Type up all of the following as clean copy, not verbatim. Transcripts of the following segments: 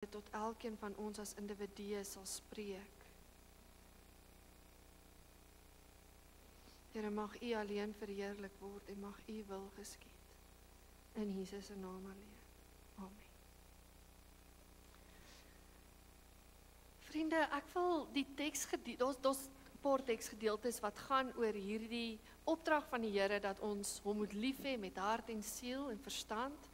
dit tot elkeen van ons as individue sal spreek. Here, mag U alleen verheerlik word en mag U wil geskied. In Jesus se naam alleen. Amen. Vriende, ek wil die daar's 'n paar teksgedeeltes wat gaan oor hierdie opdrag van die Here dat ons hom moet lief hê met hart en siel en verstand.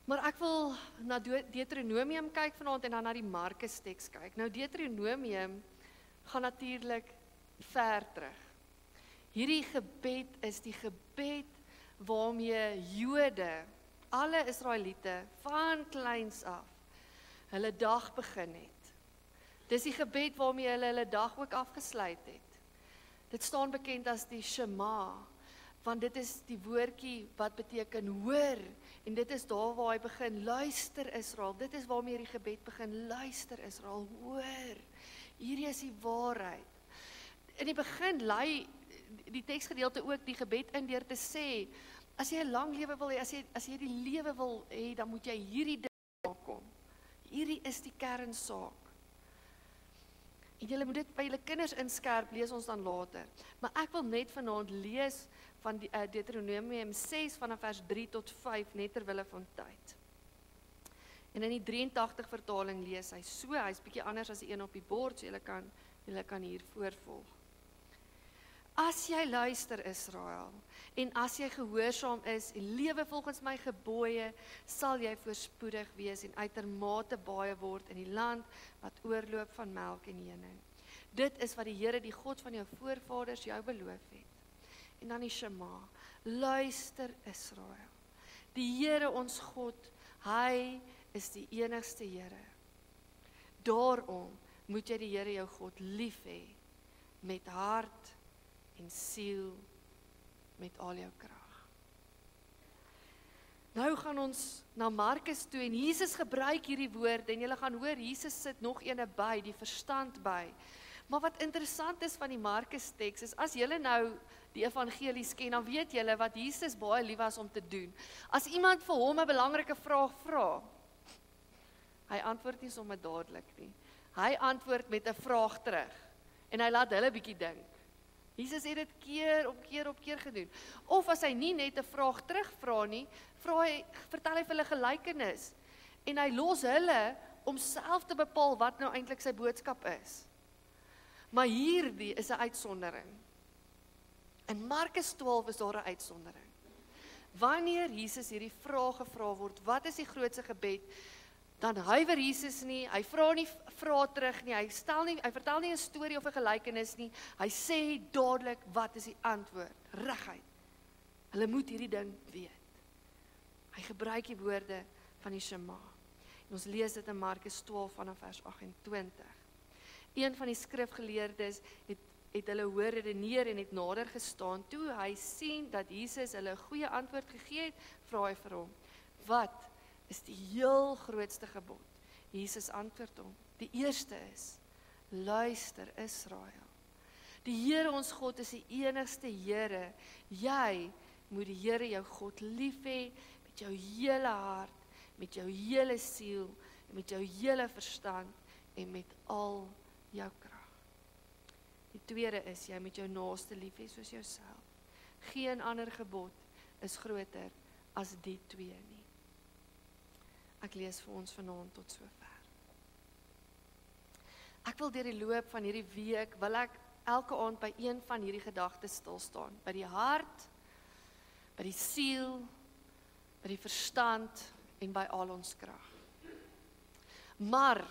Maar ek wil na Deuteronomium kyk vanaand en dan na die Markus teks kyk. Nou Deuteronomium gaan natuurlik ver terug. Hierdie gebed is die gebed waarmee Jode, alle Israeliete van kleins af hulle dag begin het. Dis die gebed waarmee hulle dag ook afgesluit het. Dit staan bekend as die Shema, want dit is die woordjie wat beteken hoor, en dit is daar waar hy begin, luister Israel, dit is waarmee die gebed begin, luister Israel, hoor, hierdie is die waarheid. In die begin lei die teksgedeelte ook die gebed in deur te sê, as jy 'n lang lewe wil hê, as jy die lewe wil hê, dan moet jy hierdie ding nakom. Hierdie is die kernsaak. En julle moet dit by julle kinders inskerp, lees ons dan later. Maar ek wil net vanaand lees van die Deuteronomium 6 vanaf vers 3 tot 5, net terwille van tyd. En in die 83 vertaling lees hy so, hy's bietjie anders as die een op die bord, so julle kan hier voorvolg. As jy luister Israel, en as jy gehoorsaam is en lewe volgens my gebooie, sal jy voorspoedig wees en uitermate baie word in die land wat oorloop van melk en honing. Dit is wat die Here, die God van jou voorvaders, jou beloof het. En dan die Shema, luister Israel. Die Here ons God, hy is die enigste Here. Daarom moet jy die Here jou God lief hê, met hart en siel, met al jou krag. Nou gaan ons na Markus toe en Jesus gebruik hierdie woord en julle gaan hoor, Jesus sit nog ene by, die verstand by. Maar wat interessant is van die Markus teks is, as julle nou die evangelies ken, dan weet julle wat Jesus baie lief was om te doen. As iemand vir hom 'n belangrike vraag vra, hy antwoord nie sommer dadelik nie. Hy antwoord met 'n vraag terug en hy laat hulle bietjie dink. Jesus het dit keer op keer gedoen. Of as hy nie net 'n vraag terugvra nie, vertel hy vir hulle gelykenis en hy los hulle om self te bepaal wat nou eintlik sy boodskap is. Maar hierdie is 'n uitsondering. In Markus 12 is daar 'n uitsondering. Wanneer Jesus hierdie vraag gevra word, wat is die grootste gebed? Dan huiwer Jesus nie, hy vra nie vrae terug nie, hy vertel nie 'n storie of 'n gelykenis nie, hy sê dadelik wat is die antwoord, reguit. Hulle moet hierdie ding weet. Hy gebruik die woorde van die Shema. En ons lees dit in Markus 12 vanaf vers 28. Een van die skrifgeleerdes het hulle hoor redeneer en het nader gestaan. Toe hy sien dat Jesus hulle 'n goeie antwoord gegee het, vra hy vir hom, wat is die heel grootste gebod? Jesus antwoord hom, die eerste is, luister Israel. Die Here ons God is die enigste Here. Jy moet die Here jou God lief hê met jou hele hart, met jou hele siel, met jou hele verstand en met al jou krag. Die tweede is, jy moet jou naaste lief hê soos jouself. Geen ander gebod is groter as die twee nie. Ek lees vir ons vanaand tot sover. Ek wil deur die loop van hierdie week, wil ek elke aand by een van hierdie gedagtes stil staan. By die hart, by die siel, by die verstand en by al ons krag. Maar,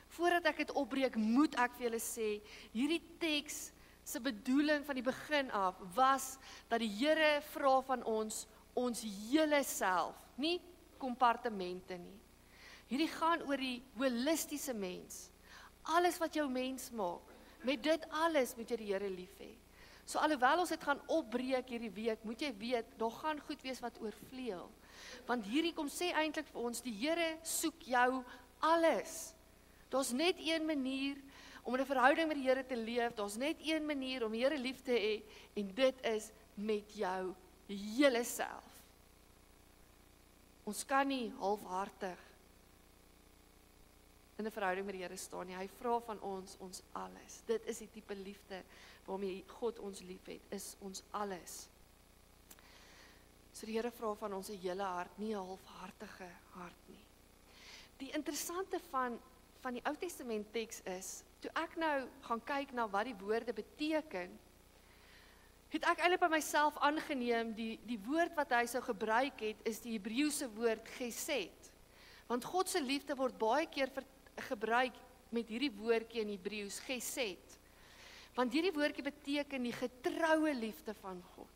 voordat ek dit opbreek, moet ek vir julle sê, hierdie teks se bedoeling van die begin af, was dat die Here vra van ons hele self, nie kompartemente nie. Hierdie gaan oor die holistiese mens. Alles wat jou mens maak, met dit alles moet jy die Here lief hê. So alhoewel ons dit gaan opbreek hierdie week, moet jy weet, daar gaan goed wees wat oorvleuel. Want hierdie kom sê eintlik vir ons, die Here soek jou alles. Daar's net een manier om 'n verhouding met die Here te leef, daar's net een manier om die Here lief te hê, en dit is met jou hele self. Ons kan nie halfhartig in 'n verhouding met die Here staan nie. Hy vra van ons alles. Dit is die tipe liefde waarmee God ons liefhet, is ons alles. So die Here vra van ons 'n hele hart, nie 'n halfhartige hart nie. Die interessante van die Ou Testament teks is, toe ek nou gaan kyk na wat die woorde beteken, het ek eintlik by myself aangeneem, die woord wat hy sou gebruik het, is die Hebreëse woord gesed. Want God se liefde word baie keer gebruik met hierdie woordjie in Hebreëus, gesed. Want hierdie woordjie beteken die getroue liefde van God.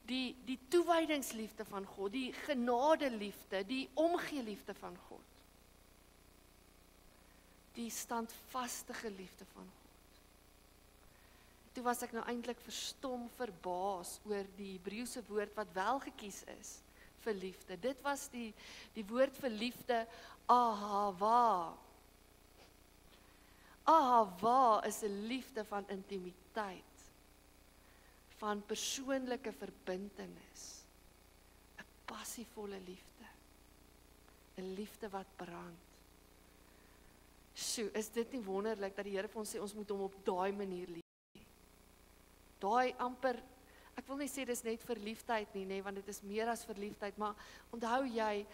Die toewydingsliefde van God, die genadeliefde, die omgee liefde van God. Die standvastige liefde van God. Toe was ek nou eintlik verstom, verbaas oor die Hebreëse woord wat wel gekies is vir liefde. Dit was die woord vir liefde, ahava. Ahava is 'n liefde van intimiteit, van persoonlike verbintenis, 'n passievolle liefde, 'n liefde wat brand. Sjoe, is dit nie wonderlik dat die Here vir ons sê ons moet hom op daai manier lief hê? Daai amper, ek wil nie sê dis net verliefdheid nie, want dit is meer as verliefdheid, maar onthou jy,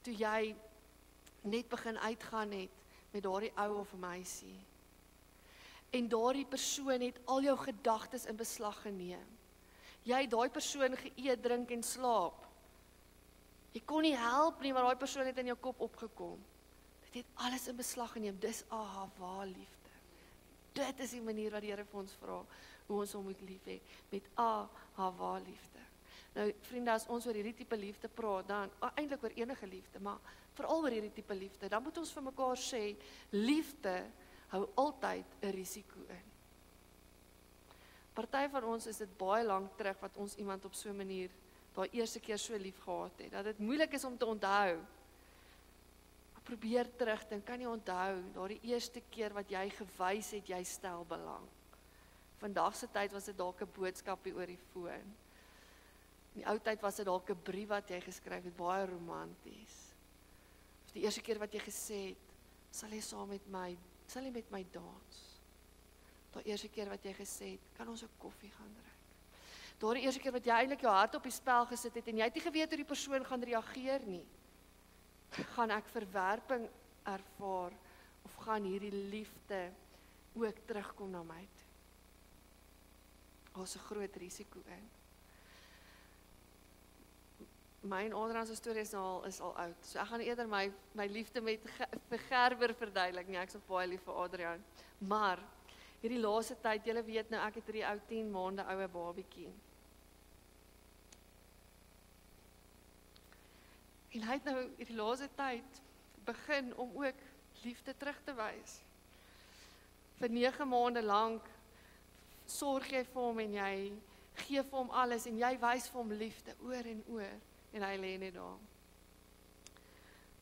toe jy net begin uitgaan het met daardie ou of meisie, en daardie persoon het al jou gedagtes in beslag geneem. Jy het daai persoon geëet, drink en slaap. Jy kon nie help nie, maar daai persoon het in jou kop opgekom. Dit het alles in beslag geneem. Dis ahava liefde. Dit is die manier wat die Here vir ons vra, hoe ons hom moet lief hê, met ahava liefde. Nou vriende, as ons oor hierdie tipe liefde praat, dan eintlik oor enige liefde, maar veral oor hierdie tipe liefde, dan moet ons vir mekaar sê, liefde hou altyd 'n risiko in. Party van ons is dit baie lank terug wat ons iemand op so 'n manier daai eerste keer so lief gehad het, dat dit moeilik is om te onthou. Probeer terugdink, kan jy onthou, daardie eerste keer wat jy gewys het, jy stel belang. Vandag se tyd was dit dalk 'n boodskapie oor die foon. In die ou tyd was dit dalk 'n brief wat jy geskryf het, baie romanties. Of die eerste keer wat jy gesê het, sal jy met my dans? Daai eerste keer wat jy gesê het, kan ons 'n koffie gaan drink? Daardie eerste keer wat jy eintlik jou hart op die spel gesit het, en jy het nie geweet hoe die persoon gaan reageer nie. Gaan ek verwerping ervaar, of gaan hierdie liefde ook terugkom na my toe? Daar's 'n groot risiko in. My en Adrian se storie is al oud, so ek gaan eerder my liefde met Gerber verduidelik, nie, ek is nog baie lief vir Adrian, maar hierdie laaste tyd, julle weet nou, ek het hierdie ou 10 maande oue babietjie. En hy het nou hierdie laaste tyd begin om ook liefde terug te wys. Vir 9 maande lank sorg jy vir hom en jy gee vir hom alles en jy wys vir hom liefde oor en oor en hy lê net daar.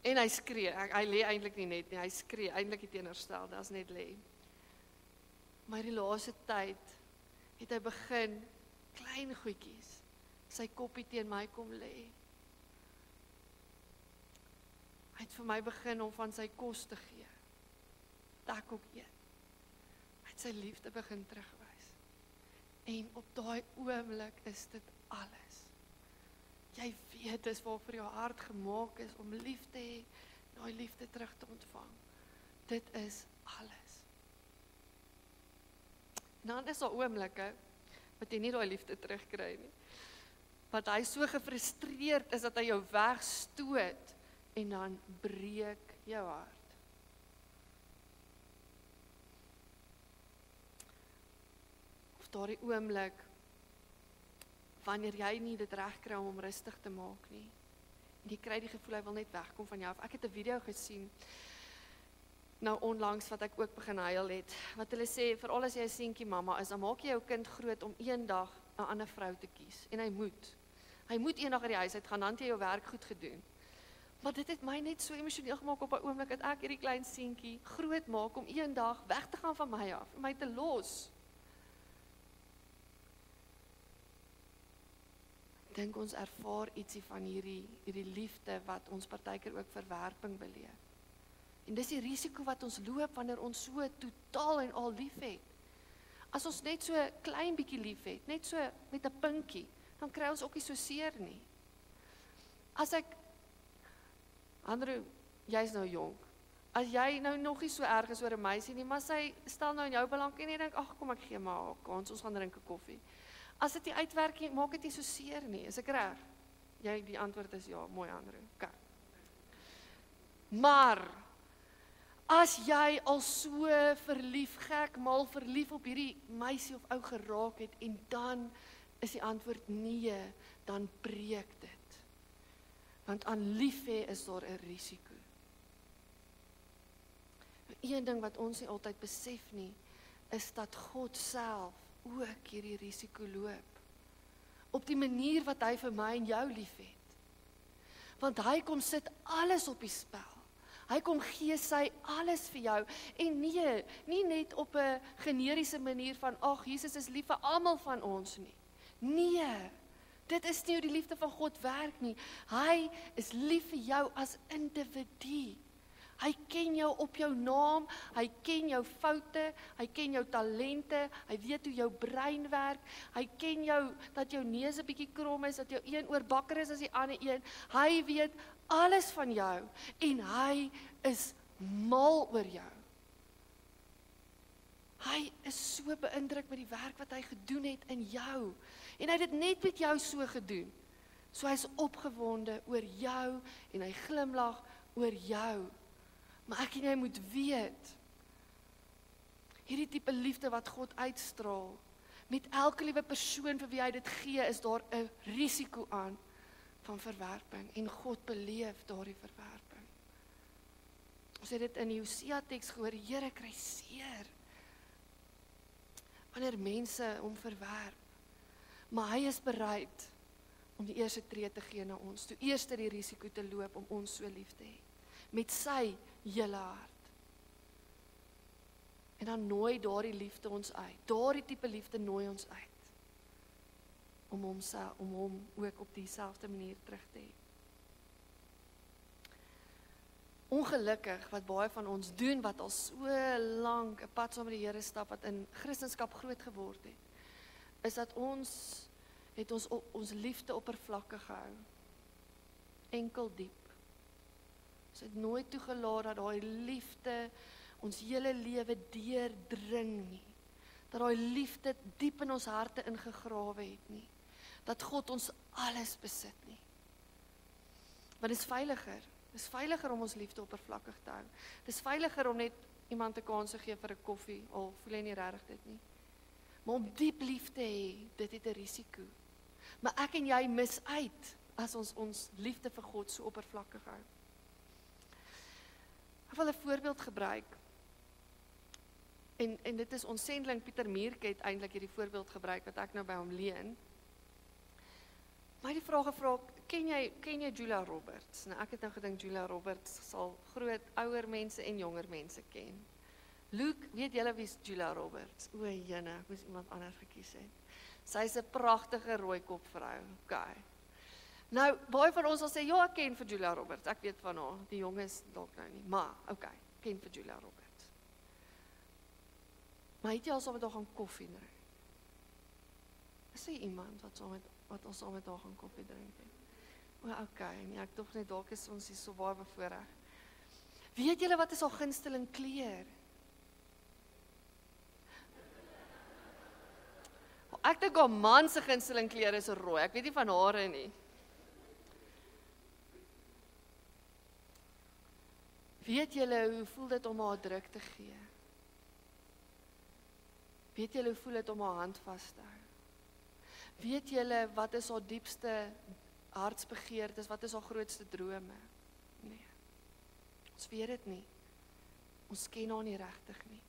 En hy skree, hy lê eintlik nie net nie, hy skree, eintlik die teenoorstelde as net lê. Maar die laaste tyd het hy begin klein goedjies sy koppie teen my kom lê. Hy het vir my begin om van sy kos te gee, dat ek ook eet. Hy het sy liefde begin terugwys. En op daai oomblik is dit alles. Jy weet dis waarvoor jou hart gemaak is, om lief te hê, daai liefde terug te ontvang. Dit is alles. En dan is daar oomblikke wat jy nie daai liefde terugkry nie. Wat hy so gefrustreerd is dat hy jou wegstoot, en dan breek jou hart. Of daardie oomblik, wanneer jy nie dit reg kry om hom rustig te maak nie, en jy kry die gevoel hy wil net wegkom van jou af. Ek het 'n video gesien, nou onlangs wat ek ook begin huil het, wat hulle sê, veral as jy 'n seentjie mamma is, dan maak jy jou kind groot om eendag 'n ander vrou te kies, en hy moet eendag uit die huis uit gaan, dan het jy jou werk goed gedoen. Maar dit het my net so emosioneel gemaak op 'n oomblik dat ek hierdie klein seentjie groot maak om eendag weg te gaan van my af, om my te los. Ek dink ons ervaar ietsie van hierdie liefde wat ons partykeer ook verwerping beleef. En dis die risiko wat ons loop wanneer ons so totaal en al lief het. As ons net so klein bietjie lief het, net so met 'n pinkie, dan kry ons ook nie so seer nie. As ek, Andrew, jy's nou jonk, as jy nou nog nie so erg is oor 'n meisie nie, maar sy stel nou in jou belang en jy dink, ag kom ek gee maar haar kans, ons gaan drink 'n koffie. As dit nie uitwerk nie, maak dit nie so seer nie, is ek reg? Die antwoord is ja, mooi Andrew, okay. Maar, as jy al so gek mal verlief op hierdie meisie of ou geraak het, en dan is die antwoord nee, dan breek dit. Want aan lief hê is daar 'n risiko. Een ding wat ons nie altyd besef nie, is dat God self ook hierdie risiko loop. Op die manier wat hy vir my en jou lief het. Want hy kom sit alles op die spel. Hy kom gee sy alles vir jou. En nee, nie net op 'n generiese manier van, ag, Jesus is lief vir almal van ons nie. Nee, dit is nie hoe die liefde van God werk nie. Hy is lief vir jou as individu. Hy ken jou op jou naam, hy ken jou foute, hy ken jou talente, hy weet hoe jou brein werk, hy ken jou, dat jou neus 'n bietjie krom is, dat jou een oor bakker is as die ander een. Hy weet alles van jou en hy is mal oor jou. Hy is so beïndruk met die werk wat hy gedoen het in jou. En hy het dit net met jou so gedoen. So hy is opgewonde oor jou en hy glimlag oor jou. Maar ek en jy moet weet, hierdie tipe liefde wat God uitstraal, met elke liewe persoon vir wie hy dit gee, is daar 'n risiko aan van verwerping. En God beleef daardie verwerping. Ons het dit in die Hosea teks gehoor, die Here kry seer wanneer mense hom verwerp. Maar hy is bereid om die eerste tree te gee na ons, toe eers die risiko te loop om ons so lief te hê, met sy hele hart. En dan nooi daardie liefde ons uit, daardie tipe liefde nooi ons uit, om hom ook op dieselfde manier terug te hê. Ongelukkig wat baie van ons doen, wat al so lank 'n pad saam met die Here stap, wat in Christendskap groot geword het, is dat ons liefde oppervlakkig gehou, enkel diep. Ons het nooit toegelaat dat daai liefde ons hele lewe deurdring nie. Dat daai liefde diep in ons harte ingegrawe het nie. Dat God ons alles besit nie. Want dit is veiliger. Dit is veiliger om ons liefde oppervlakkig te hou. Dit is veiliger om net iemand 'n kans te gee vir 'n koffie, al voel hy nie regtig dit nie. Maar om diep lief te hê, dit het 'n risiko. Maar ek en jy mis uit as ons liefde vir God so oppervlakkig hou. Ek wil 'n voorbeeld gebruik. En dit is ons sendeling Pieter Muurke het eintlik hierdie voorbeeld gebruik wat ek nou by hom leen. My die vraag gevra, ken jy Julia Roberts? Nou ek het nou gedink Julia Roberts sal groot ouer mense en jonger mense ken. Luke, weet julle wie is Julia Roberts? O, jene, ek moes iemand anders gekies het. Sy is 'n pragtige rooikop vrou. Okay. Nou, baie van ons sal sê, ja, ek ken vir Julia Roberts. Ek weet van haar, die jonges dalk nou nie. Maar, okay, ken vir Julia Roberts. Maar het jy al saam met haar gaan koffie drink? Is sy iemand wat al saam met haar gaan koffie drink het? O, okay, nee, ek tog net dalk is ons hier so baie bevoorreg. Weet julle wat is haar gunsteling kleur? Ek dink haar man se gunsteling kleur is rooi. Ek weet nie van hare nie. Weet julle hoe voel dit om haar druk te gee? Weet julle hoe voel dit om haar hand vas te hou? Weet julle wat is haar diepste hartsbegeertes, wat is haar grootste drome? Nee. Ons weet dit nie. Ons ken haar nie regtig nie.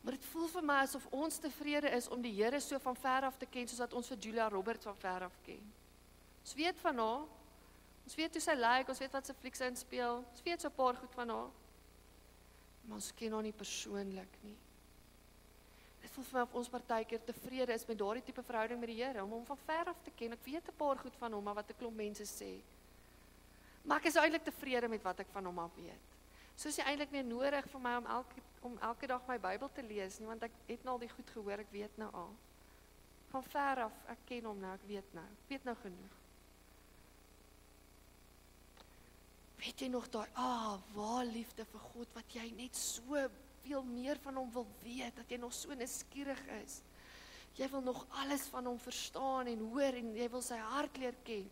Maar dit voel vir my asof ons tevrede is om die Here so van ver af te ken, soos dat ons vir Julia Roberts van ver af ken. Ons weet van haar, ons weet hoe sy lyk, ons weet wat sy flieks inspeel, ons weet so 'n paar goed van haar, maar ons ken haar nie persoonlik nie. Dit voel vir my of ons partykeer tevrede is met daardie tipe verhouding met die Here, om hom van ver af te ken. Ek weet 'n paar goed van hom, maar wat 'n klomp mense sê. Maar ek is eintlik tevrede met wat ek van hom af weet. So is dit eintlik nie nodig vir my om elke dag my Bybel te lees nie, want ek het nou al die goed gehoor, ek weet nou al. Van ver af, ek ken hom nou, ek weet nou genoeg. Weet jy nog daai, waar liefde vir God, wat jy net so veel meer van hom wil weet, dat jy nog so nuuskierig is. Jy wil nog alles van hom verstaan en hoor, en jy wil sy hart leer ken.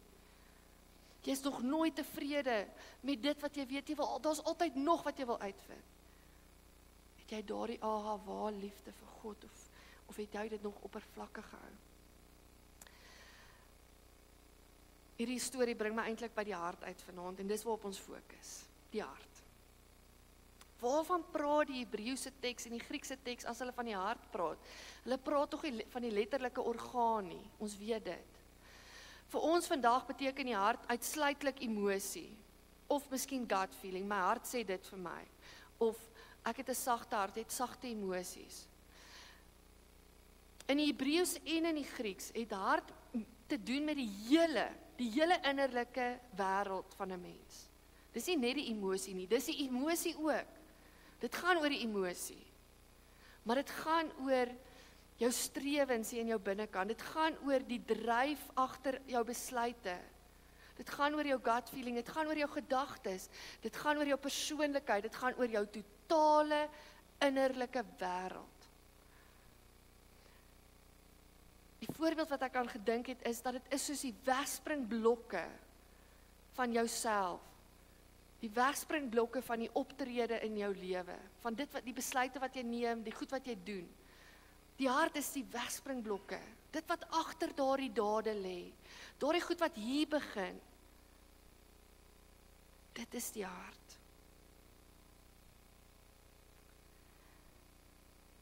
Jy is nog nooit tevrede met dit wat jy weet, daar's altyd nog wat jy wil uitvind. Het jy daardie waar liefde vir God, of het jy dit nog oppervlakkig gehou? Hierdie storie bring my eintlik by die hart uit vanaand, en dis waarop ons fokus, die hart. Waarvan praat die Hebreëse teks en die Griekse teks as hulle van die hart praat? Hulle praat tog nie van die letterlike orgaan nie, ons weet dit. Vir ons vandag beteken die hart uitsluitlik emosie, of miskien gut feeling, my hart sê dit vir my, of ek het 'n sagte hart, het sagte emosies. In die Hebreëus en in die Grieks het hart te doen met die hele innerlike wêreld van 'n mens. Dis nie net die emosie nie, dis die emosie ook. Dit gaan oor die emosie, maar dit gaan oor jou strewens in jou binnekant, dit gaan oor die dryf agter jou besluite, dit gaan oor jou gut feeling, dit gaan oor jou gedagtes, dit gaan oor jou persoonlikheid, dit gaan oor jou totale innerlike wêreld. Die voorbeeld wat ek aan gedink het is, dat dit is soos die wegspringblokke van jouself, die wegspringblokke van die optrede in jou lewe, van die besluite wat jy neem, die goed wat jy doen. Die hart is die wegspringblokke, dit wat agter daardie dade lê, daardie goed wat hier begin, dit is die hart.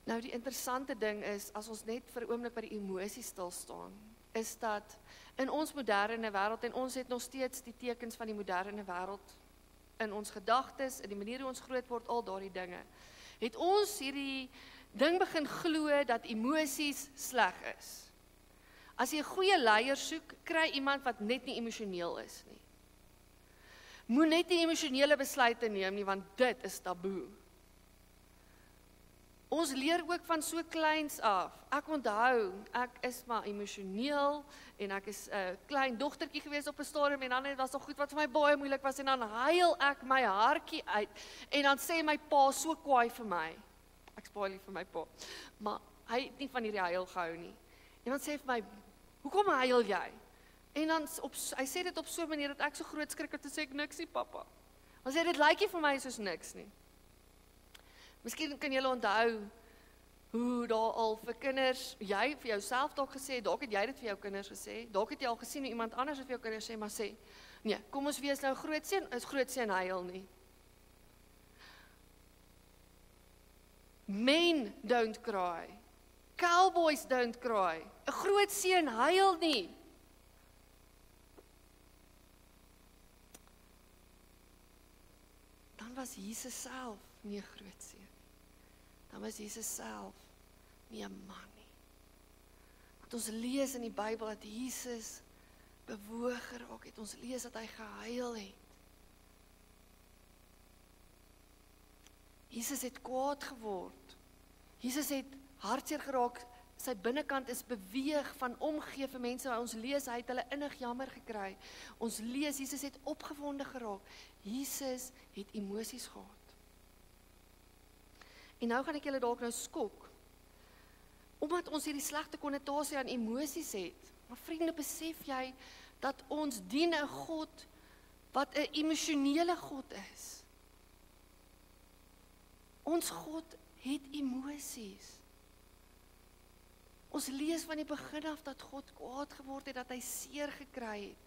Nou die interessante ding is, as ons net vir 'n oomblik by die emosie stil staan, is dat in ons moderne wêreld, en ons het nog steeds die tekens van die moderne wêreld, in ons gedagtes, in die manier hoe ons groot word, al daardie dinge, het ons hierdie ding begin glo dat emosies sleg is. As jy 'n goeie leier soek, kry iemand wat net nie emosioneel is nie. Moet net nie emosionele besluite neem nie, want dit is taboe. Ons leer ook van so kleins af. Ek onthou, ek is maar emosioneel, en ek is 'n klein dogtertjie gewees op 'n stadium, en dan was daar goed wat vir my baie moeilik was, en dan huil ek my hartjie uit, en dan sê my pa so kwaai vir my. Ek spaar lief vir my pa, maar hy het nie van hierdie huil gehou nie. En dan sê hy vir my, hoekom huil jy? En dan, hy sê dit op so 'n manier, dat ek so groot skrik, het, en sê ek niks nie, papa. Dan sê dit lyk nie vir my soos niks nie. Miskien kan julle onthou, hoe daar al vir kinders, jy vir jouself dalk gesê, dalk het jy dit vir jou kinders gesê, dalk het jy al gesien hoe iemand anders het vir jou kinders sê, maar sê, nee, kom ons wees nou groot seun huil nie. Men don't cry. Cowboys don't cry. 'n Groot seun huil nie. Dan was Jesus self nie 'n groot seun. Dan was Jesus self nie 'n man nie. Want ons lees in die Bybel dat Jesus bewoog geraak het. Ons lees dat hy gehuil het. Jesus het kwaad geword. Jesus het hartseer geraak, sy binnekant is beweeg van omgee vir mense, waar ons lees, hy het hulle innig jammer gekry. Ons lees, Jesus het opgewonde geraak. Jesus het emosies gehad. En nou gaan ek julle dalk nou skok, omdat ons hierdie slegte konnotasie aan emosies het. Maar vriende, besef jy, dat ons dien 'n God, wat 'n emosionele God is. Ons God het emosies. Ons lees van die begin af dat God kwaad geword het, dat hy seer gekry het.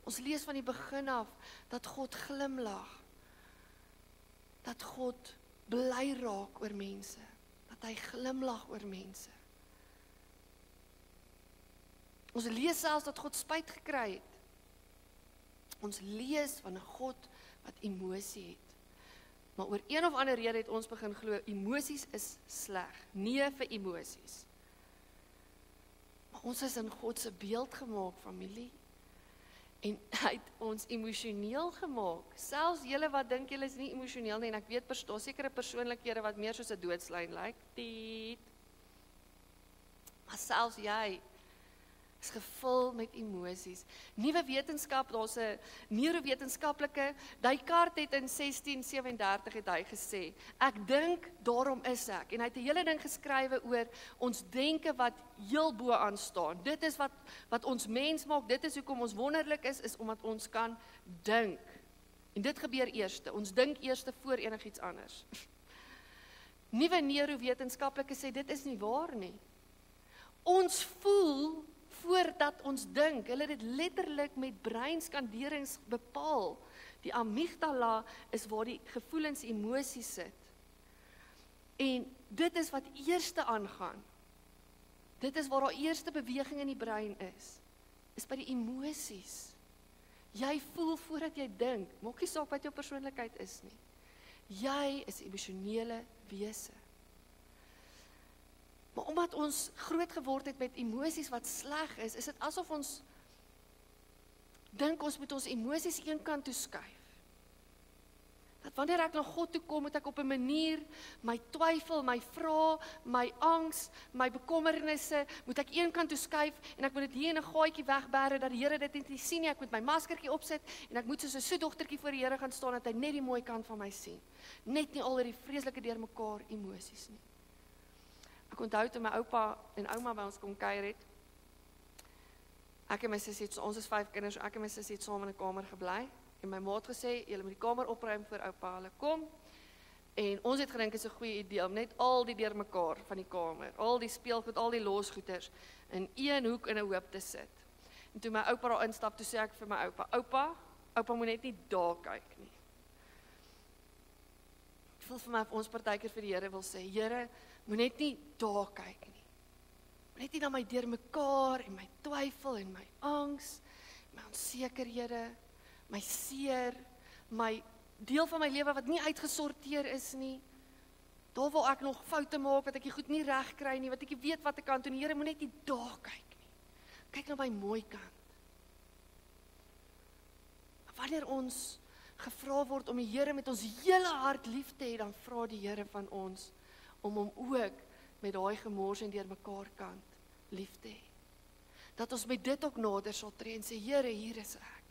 Ons lees van die begin af dat God glimlag. Dat God bly raak oor mense. Dat hy glimlag oor mense. Ons lees selfs dat God spyt gekry het. Ons lees van 'n God wat emosie het. Maar oor een of ander rede het ons begin glo, emosies is sleg. Nee vir emosies. Maar ons is in God se beeld gemaak, familie. En hy het ons emosioneel gemaak. Selfs julle wat dink julle is nie emosioneel nie, en ek weet daar sekere persoonlikhede wat meer soos 'n doodslyn lyk. Maar selfs jy is gevul met emosies. Nuwe wetenskap, daar's 'n neurowetenskaplike, Descartes het in 1637 het hy gesê, ek dink, daarom is ek. En hy het 'n hele ding geskrywe oor ons denke wat heel bo aan staan. Dit is wat ons mens maak, dit is hoekom ons wonderlik is omdat ons kan dink. En dit gebeur eerste, ons dink eerste voor enigiets anders. Nuwe neurowetenskaplike sê, dit is nie waar nie. Ons voel voordat ons dink, hulle het dit letterlik met breinskanderings bepaal. Die amygdala is waar die gevoelens, emosies sit. En dit is wat eerste aangaan. Dit is waar daar eerste beweging in die brein is by die emosies. Jy voel voordat jy dink, maak nie saak wat jou persoonlikheid is nie. Jy is 'n emosionele wese. Maar omdat ons groot geword het met emosies wat sleg is dit asof ons dink ons moet ons emosies eenkant toe skuif. Dat wanneer ek na God toe kom, moet ek op 'n manier my twyfel, my vrae, my angs, my bekommernisse, moet ek eenkant toe skuif en ek moet dit hier in 'n gaatjie wegbêre dat die Here dit net nie sien nie. Ek moet my maskertjie opsit en ek moet soos 'n soetdogtertjie voor die Here gaan staan dat hy net die mooi kant van my sien. Net nie al hierdie vreeslike deurmekaar emosies nie. Ek onthou toe my oupa en ouma by ons kom kuier het. Ek en my sussie, ons is 5 kinders, ek en my sussie het saam in 'n kamer gebly. En my ma het gesê, julle moet die kamer opruim voor oupa hulle kom. En ons het gedink is 'n goeie idee om net al die deurmekaar van die kamer, al die speelgoed, al die losgoeders in een hoek in 'n hoop te sit. En toe my oupa daar instap, toe sê ek vir my oupa moet net nie daar kyk nie. Ek voel vir my of ons partykeer vir die Here wil sê, Here, moet net nie daar kyk nie. Moet net nie na my deurmekaar en my twyfel en my angs, my onsekerhede, my seer, my deel van my lewe wat nie uitgesorteer is nie. Daar waar ek nog foute maak, wat ek die goed nie reg kry nie, wat ek nie weet wat ek kan doen. Die Here moet net nie daar kyk nie. Kyk na my mooi kant. Wanneer ons gevra word om die Here met ons hele hart lief te hê, dan vra die Here van ons om hom ook met daai gemors en deurmekaar kant lief te hê. Dat ons met dit ook nader sal tree en sê, Here, hier is ek.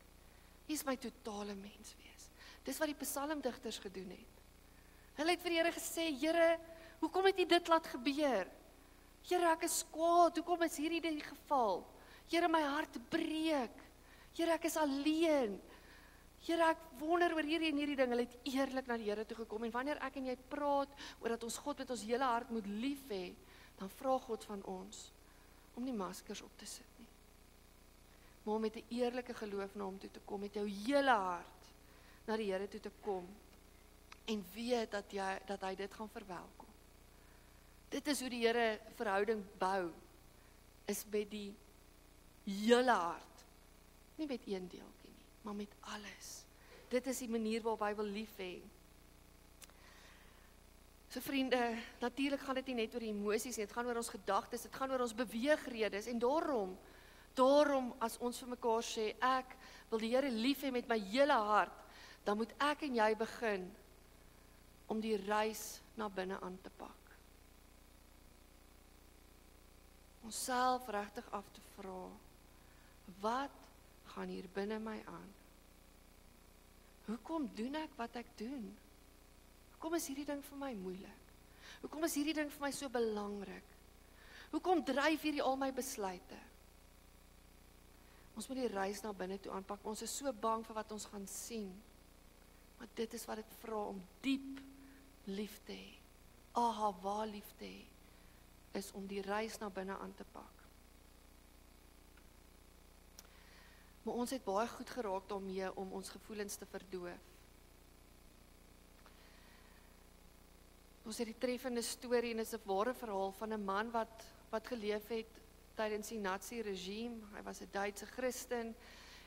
Hier is my totale menswees. Dis wat die psalmdigters gedoen het. Hulle het vir die Here gesê, Here, hoekom het U dit laat gebeur? Here, ek is kwaad, hoekom is hierdie die geval? Here, my hart breek. Here, ek is alleen. Here, ek wonder oor hierdie en hierdie ding. Hulle het eerlik na die Here toe gekom. En wanneer ek en jy praat oor dat ons God met ons hele hart moet lief hê, dan vra God van ons om nie maskers op te sit nie. Maar om met 'n eerlike geloof na hom toe te kom, met jou hele hart na die Here toe te kom en weet dat hy dit gaan verwelkom. Dit is hoe die Here verhouding bou, is met die hele hart. Nie met een deeltjie nie, maar met alles. Dit is die manier waarop hy wil lief hê. So vriende, natuurlik gaan dit nie net oor die emosies nie, dit gaan oor ons gedagtes, dit gaan oor ons beweegredes en daarom as ons vir mekaar sê, ek wil die Here lief hê met my hele hart, dan moet ek en jy begin om die reis na binne aan te pak. Onsself regtig af te vra, wat gaan hier binne my aan? Hoekom doen ek wat ek doen? Hoekom is hierdie ding vir my moeilik? Hoekom is hierdie ding vir my so belangrik? Hoekom dryf hierdie al my besluite? Ons moet die reis na binne toe aanpak. Ons is so bang vir wat ons gaan sien. Maar dit is wat dit vra om diep lief te hê. Ahava lief te hê, is om die reis na binne aan te pak. Maar ons het baie goed geraak daarmee om ons gevoelens te verdoof. Ons het die treffende storie en is 'n ware verhaal van 'n man wat geleef het tydens die Nazi-regime. Hy was 'n Duitse Christen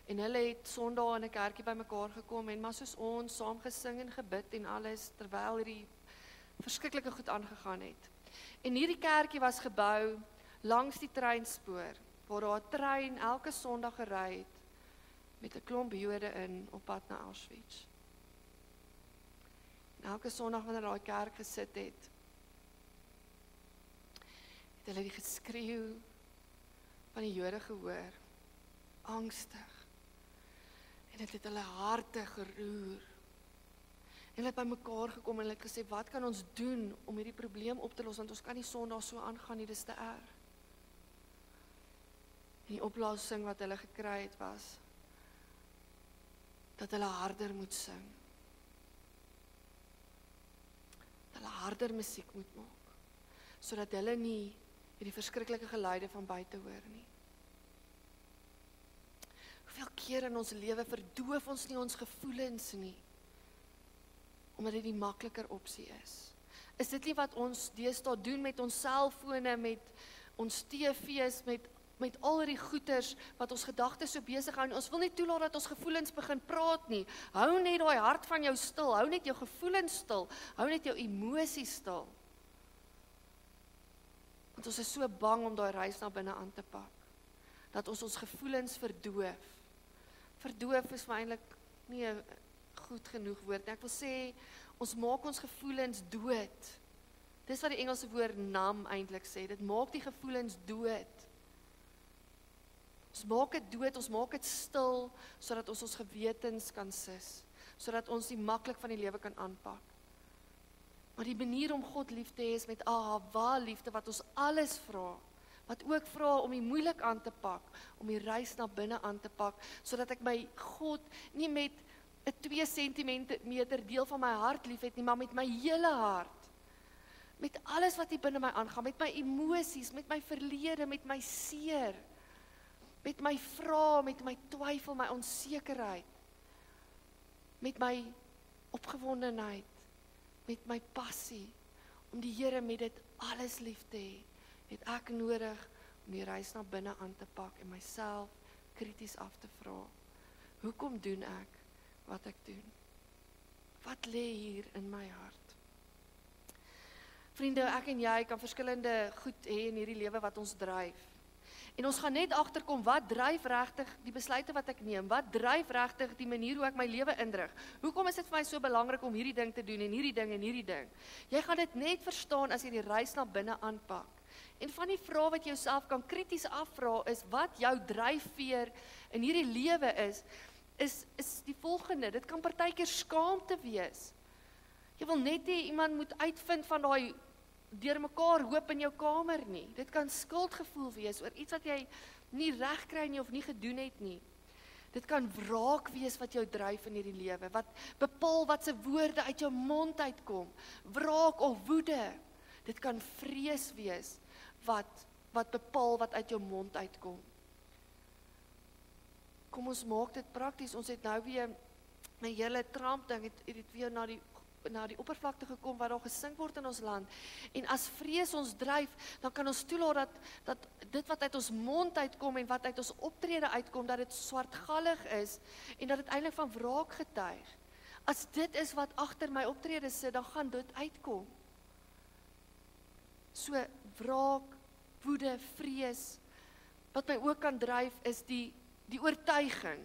en hulle het Sondag in 'n kerkie bymekaar gekom en maar soos ons saam gesing en gebid en alles terwyl hierdie verskriklike goed aangegaan het. En hierdie kerkie was gebou langs die treinspoor waar daar 'n trein elke Sondag gery het met 'n klomp Jode in op pad na Auschwitz. En elke Sondag wanneer daai kerk gesit het hulle die geskreeu van die Jode gehoor, angstig. En dit het hulle harte geroer. En hulle het by mekaar gekom en hulle het gesê, wat kan ons doen om hierdie probleem op te los, want ons kan nie Sondag so aangaan nie, dis te erg. En die oplossing wat hulle gekry het was, dat hulle harder moet sing. Dat hulle harder musiek moet maak, sodat hulle nie hierdie verskriklike geluide van buite hoor nie. Hoeveel keer in ons lewe verdoof ons nie ons gevoelens nie, omdat dit die makliker opsie is. Is dit nie wat ons deesdae doen met ons selfone, met ons TV's, met al die goeders wat ons gedagtes so besig hou? Ons wil nie toelaat dat ons gevoelens begin praat nie. Hou net daai hart van jou stil, hou net jou gevoelens stil, hou net jou emosies stil. Want ons is so bang om daai reis na binne aan te pak, dat ons gevoelens verdoof. Verdoof is eintlik nie 'n goed genoeg woord nie. Ek wil sê, ons maak ons gevoelens dood. Dis wat die Engelse woord numb eintlik sê, dit maak die gevoelens dood. Ons maak dit dood, ons maak dit stil, sodat ons gewetens kan sis, sodat ons die maklik van die lewe kan aanpak. Maar die manier om God lief te hê is met ahava liefde, wat ons alles vra, wat ook vra om die moeilik aan te pak, om die reis na binne aan te pak, sodat ek my God nie met 'n 2 sentimeter deel van my hart lief het nie, maar met my hele hart. Met alles wat hier binne my aangaan, met my emosies, met my verlede, met my seer, met my vrae, met my twyfel, my onsekerheid, met my opgewondenheid, met my passie, om die Here met dit alles lief te hê, het ek nodig om die reis na binne aan te pak en myself krities af te vra. Hoekom doen ek wat ek doen? Wat lê hier in my hart? Vriende, ek en jy kan verskillende goed hê in hierdie lewe wat ons dryf. En ons gaan net agterkom wat dryf regtig die besluite wat ek neem, wat dryf regtig die manier hoe ek my lewe indrig. Hoekom is dit vir my so belangrik om hierdie ding te doen en hierdie ding en hierdie ding? Jy gaan dit net verstaan as jy die reis na binne aanpak. En van die vrae wat jy jouself kan krities afvra is wat jou dryfveer in hierdie lewe is die volgende. Dit kan partykeer skaamte wees. Jy wil net hê iemand moet uitvind van daai deurmekaar hoop in jou kamer nie. Dit kan skuldgevoel wees oor iets wat jy nie reg kry nie of nie gedoen het nie. Dit kan wraak wees wat jou dryf in hierdie lewe, wat bepaal wat se woorde uit jou mond uitkom. Wraak of woede. Dit kan vrees wees wat bepaal wat uit jou mond uitkom. Kom ons maak dit prakties. Ons het nou weer my hele Trump ding het weer na die oppervlakte gekom wat daar gesing word in ons land. En as vrees ons dryf, dan kan ons toelaat dat dit wat uit ons mond uitkom en wat uit ons optrede uitkom, dat dit swartgallig is en dat dit eintlik van wraak getuig. As dit is wat agter my optrede sit, dan gaan dit uitkom. So wraak, woede, vrees, wat my ook kan dryf is die oortuiging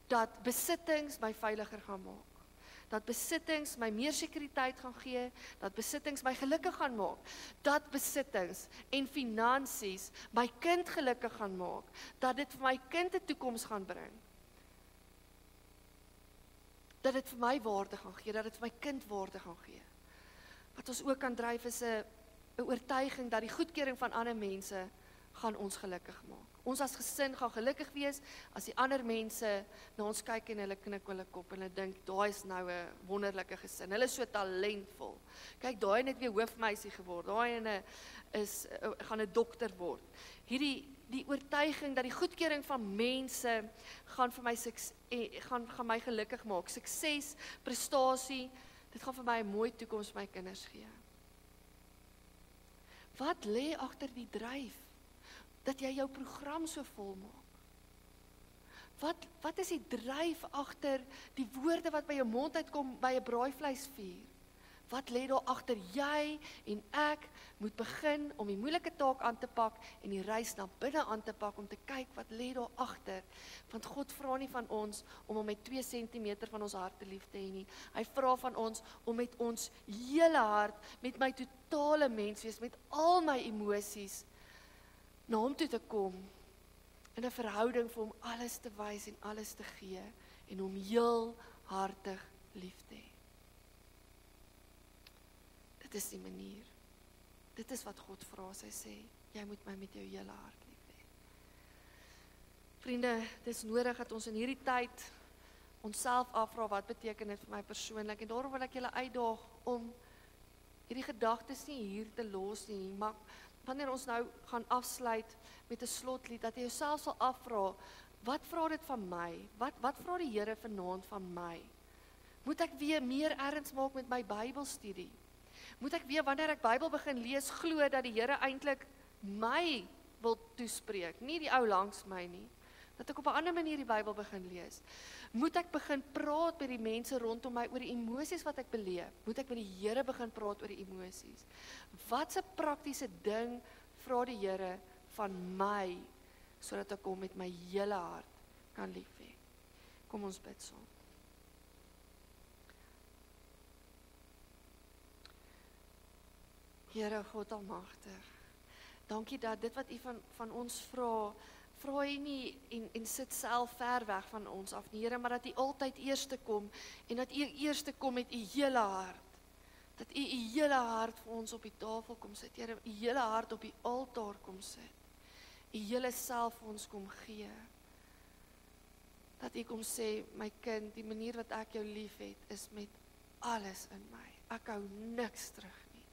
dat besittings my veiliger gaan maak. Dat besittings my meer sekuriteit gaan gee, dat besittings my gelukkig gaan maak, dat besittings en finansies my kind gelukkig gaan maak, dat dit vir my kind 'n toekoms gaan bring, dat dit vir my waarde gaan gee, dat dit vir my kind waarde gaan gee. Wat ons ook kan dryf is 'n oortuiging dat die goedkeuring van ander mense gaan ons gelukkig maak. Ons as gesin gaan gelukkig wees as die ander mense na ons kyk en hulle knik hulle kop en hulle dink, daai is nou 'n wonderlike gesin. Hulle is so talentvol. Kyk, daai het net weer hoofmeisie geword. Daai ene gaan 'n dokter word. Die oortuiging dat die goedkeuring van mense gaan vir my gaan my gelukkig maak. Sukses, prestasie, dit gaan vir my 'n mooi toekoms vir my kinders gee. Wat lê agter die dryf dat jy jou program so vol maak? Wat is die dryf agter die woorde wat by jou mond uitkom by 'n braaivleisvuur? Wat lê daar agter? Jy en ek moet begin om die moeilike taak aan te pak en die reis na binne aan te pak om te kyk wat lê daar agter. Want God vra nie van ons om hom met 2 sentimeter van ons hart te lief te hê nie. Hy vra van ons om met ons hele hart, met my totale menswees, met al my emosies na hom toe te kom, in 'n verhouding vir hom alles te wys en alles te gee en hom heel hartig lief te hê. Dit is die manier. Dit is wat God vra as hy sê, jy moet my met jou hele hart lief hê. Vriende, dit is nodig dat ons in hierdie tyd onsself afvra wat beteken dit vir my persoonlik en daarom wil ek julle uitdaag om hierdie gedagtes nie hier te los nie, maar wanneer ons nou gaan afsluit met 'n slotlied, dat jy jouself sal afvra, wat vra dit van my? Wat vra die Here vanaand van my? Moet ek weer meer erns maak met my Bybelstudie? Moet ek weer, wanneer ek Bybel begin lees, glo dat die Here eintlik my wil toespreek, nie die ou langs my nie, dat ek op 'n ander manier die Bybel begin lees? Moet ek begin praat met die mense rondom my oor die emosies wat ek beleef? Moet ek met die Here begin praat oor die emosies? Wat 'n praktiese ding vra die Here van my, sodat ek hom met my hele hart kan lief hê? Kom ons bid saam. Here God almagtig, dankie dat dit wat U van ons vra U nie en sit self ver weg van ons af nie, Here, maar dat U altyd eerste kom en dat U eerste kom met U hele hart. Dat U hele hart vir ons op die tafel kom sit, Here, U hele hart op die altaar kom sit. U hele self vir ons kom gee. Dat U kom sê, my kind, die manier wat ek jou liefhet is met alles in my. Ek hou niks terug nie.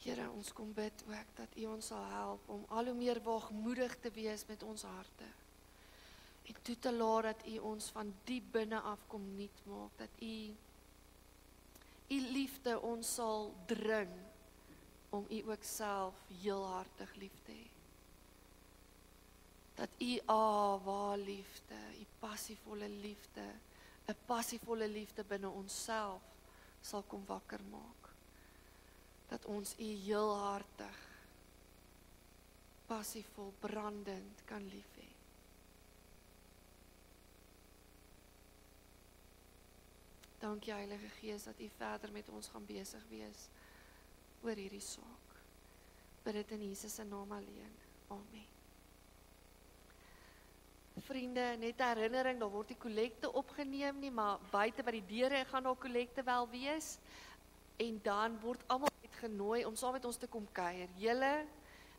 Here, ons kom bid ook dat U ons sal help om al hoe meer waagmoedig te wees met ons harte. En toe te laat dat U ons van diep binne af kom nuut maak, dat U liefde ons sal dring om U ook self heel hartig lief te hê. Dat U waar liefde, U passievolle liefde, 'n passievolle liefde binne onsself sal kom wakker maak. Dat ons U heel hartig, passievol, brandend kan lief hê. Dankie Heilige Gees dat U verder met ons gaan besig wees oor hierdie saak. Bid dit in Jesus se naam alleen. Amen. Vriende, net 'n herinnering, daar word die kollekte opgeneem nie, maar buite by die deure gaan daar kollekte wel wees. En dan word almal uitgenooi om saam met ons te kom kuier. Julle,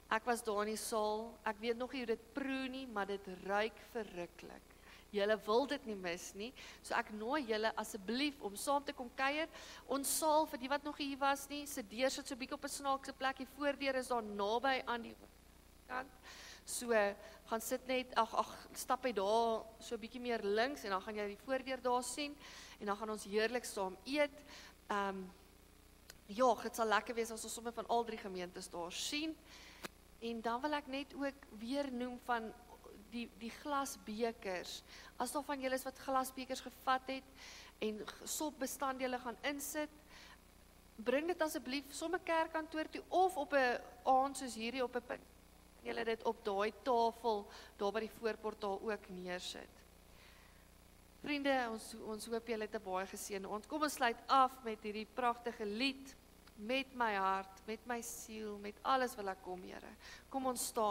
ek was daar in die saal, ek weet nog nie hoe dit proe nie, maar dit ruik verruklik. Julle wil dit nie mis nie, so ek nooi julle asseblief om saam te kom kuier. Ons saal, vir die wat nog hier was nie, se deur sit so bietjie op 'n snaakse plek, die voordeur is daar naby aan die kant. So, gaan sit net, stap hy daar so bietjie meer links, en dan gaan jy die voordeur daar sien, en dan gaan ons heerlik saam eet. Ja, dit sal lekker wees as ons sommer van al 3 gemeentes daar sien. En dan wil ek net ook weer noem van die glasbekers. As daar van julle is wat glasbekers gevat het en sopbestanddele gaan insit, bring dit asseblief sommer kerkkantoor toe of op 'n aand soos hierdie op 'n punt. Julle dit op daai tafel daar by die voorportaal ook neersit. Vriende, ons hoop julle het 'n baie geseënde aand. Kom ons sluit af met hierdie pragtige lied. Met my hart, met my siel, met alles wil ek kom, Here. Kom ons staan.